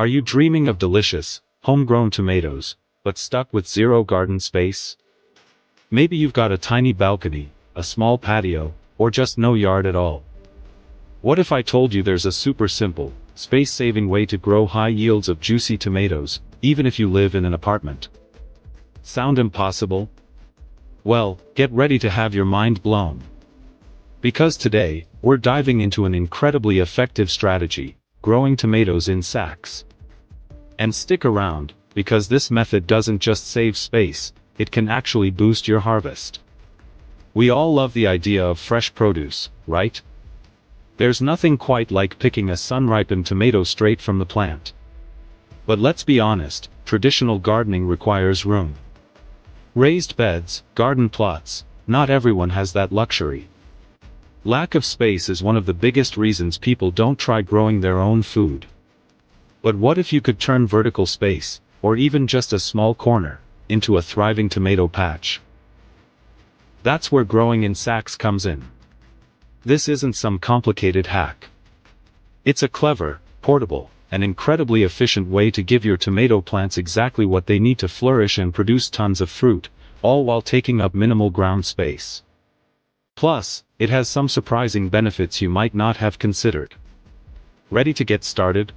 Are you dreaming of delicious, homegrown tomatoes, but stuck with zero garden space? Maybe you've got a tiny balcony, a small patio, or just no yard at all. What if I told you there's a super simple, space-saving way to grow high yields of juicy tomatoes, even if you live in an apartment? Sound impossible? Well, get ready to have your mind blown. Because today, we're diving into an incredibly effective strategy, growing tomatoes in sacks. And stick around, because this method doesn't just save space, it can actually boost your harvest. We all love the idea of fresh produce, right? There's nothing quite like picking a sun-ripened tomato straight from the plant. But let's be honest, traditional gardening requires room. Raised beds, garden plots, not everyone has that luxury. Lack of space is one of the biggest reasons people don't try growing their own food. But what if you could turn vertical space, or even just a small corner, into a thriving tomato patch? That's where growing in sacks comes in. This isn't some complicated hack. It's a clever, portable, and incredibly efficient way to give your tomato plants exactly what they need to flourish and produce tons of fruit, all while taking up minimal ground space. Plus, it has some surprising benefits you might not have considered. Ready to get started?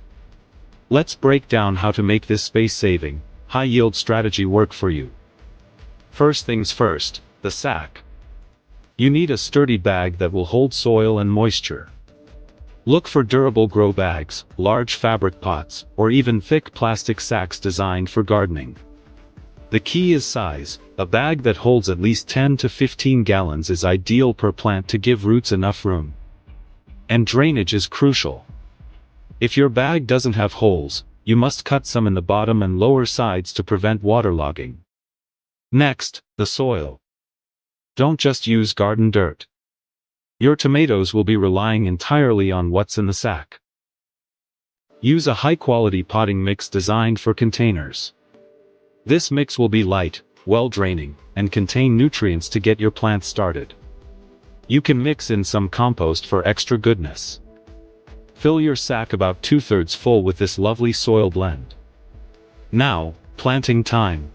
Let's break down how to make this space-saving, high-yield strategy work for you. First things first, the sack. You need a sturdy bag that will hold soil and moisture. Look for durable grow bags, large fabric pots, or even thick plastic sacks designed for gardening. The key is size. A bag that holds at least 10 to 15 gallons is ideal per plant to give roots enough room. And drainage is crucial. If your bag doesn't have holes, you must cut some in the bottom and lower sides to prevent waterlogging. Next, the soil. Don't just use garden dirt. Your tomatoes will be relying entirely on what's in the sack. Use a high-quality potting mix designed for containers. This mix will be light, well-draining, and contain nutrients to get your plants started. You can mix in some compost for extra goodness. Fill your sack about 2/3 full with this lovely soil blend. Now, planting time.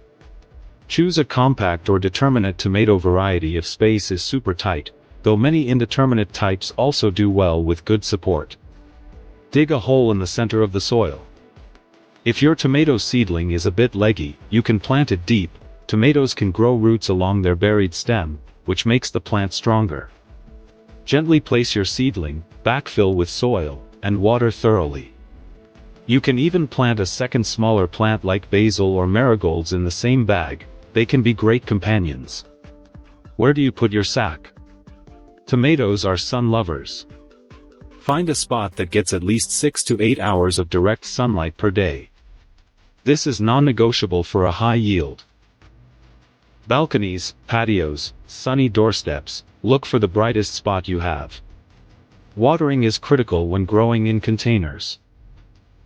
Choose a compact or determinate tomato variety if space is super tight, though many indeterminate types also do well with good support. Dig a hole in the center of the soil. If your tomato seedling is a bit leggy, you can plant it deep. Tomatoes can grow roots along their buried stem, which makes the plant stronger. Gently place your seedling, backfill with soil, and water thoroughly. You can even plant a second smaller plant like basil or marigolds in the same bag. They can be great companions. Where do you put your sack? Tomatoes are sun lovers. Find a spot that gets at least 6 to 8 hours of direct sunlight per day. This is non-negotiable for a high yield. Balconies, patios, sunny doorsteps, look for the brightest spot you have. Watering is critical when growing in containers.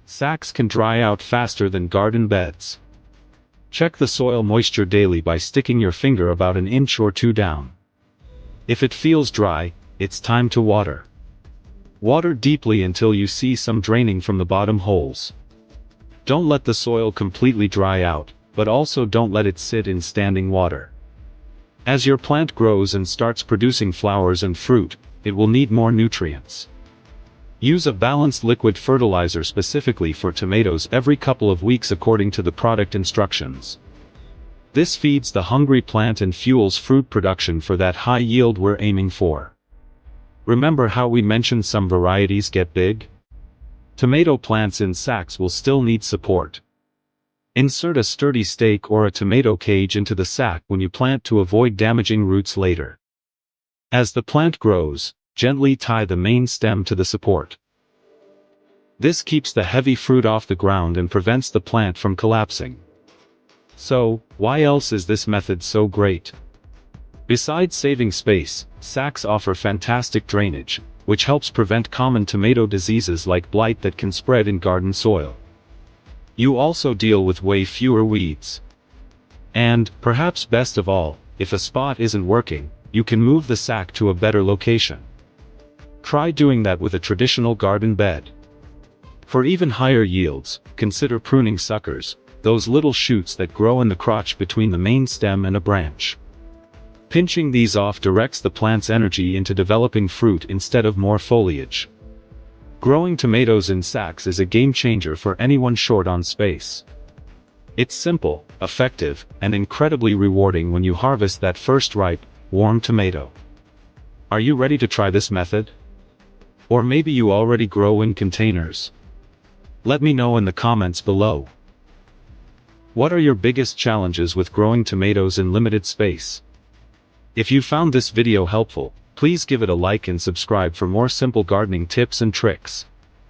Sacks can dry out faster than garden beds. Check the soil moisture daily by sticking your finger about an inch or two down. If it feels dry, it's time to water. Water deeply until you see some draining from the bottom holes. Don't let the soil completely dry out, but also don't let it sit in standing water. As your plant grows and starts producing flowers and fruit, it will need more nutrients. Use a balanced liquid fertilizer specifically for tomatoes every couple of weeks according to the product instructions. This feeds the hungry plant and fuels fruit production for that high yield we're aiming for. Remember how we mentioned some varieties get big? Tomato plants in sacks will still need support. Insert a sturdy stake or a tomato cage into the sack when you plant to avoid damaging roots later. As the plant grows, gently tie the main stem to the support. This keeps the heavy fruit off the ground and prevents the plant from collapsing. So, why else is this method so great? Besides saving space, sacks offer fantastic drainage, which helps prevent common tomato diseases like blight that can spread in garden soil. You also deal with way fewer weeds. And, perhaps best of all, if a spot isn't working, you can move the sack to a better location. Try doing that with a traditional garden bed. For even higher yields, consider pruning suckers, those little shoots that grow in the crotch between the main stem and a branch. Pinching these off directs the plant's energy into developing fruit instead of more foliage. Growing tomatoes in sacks is a game changer for anyone short on space. It's simple, effective, and incredibly rewarding when you harvest that first ripe, warm tomato. Are you ready to try this method? Or maybe you already grow in containers? Let me know in the comments below. What are your biggest challenges with growing tomatoes in limited space? If you found this video helpful, please give it a like and subscribe for more simple gardening tips and tricks.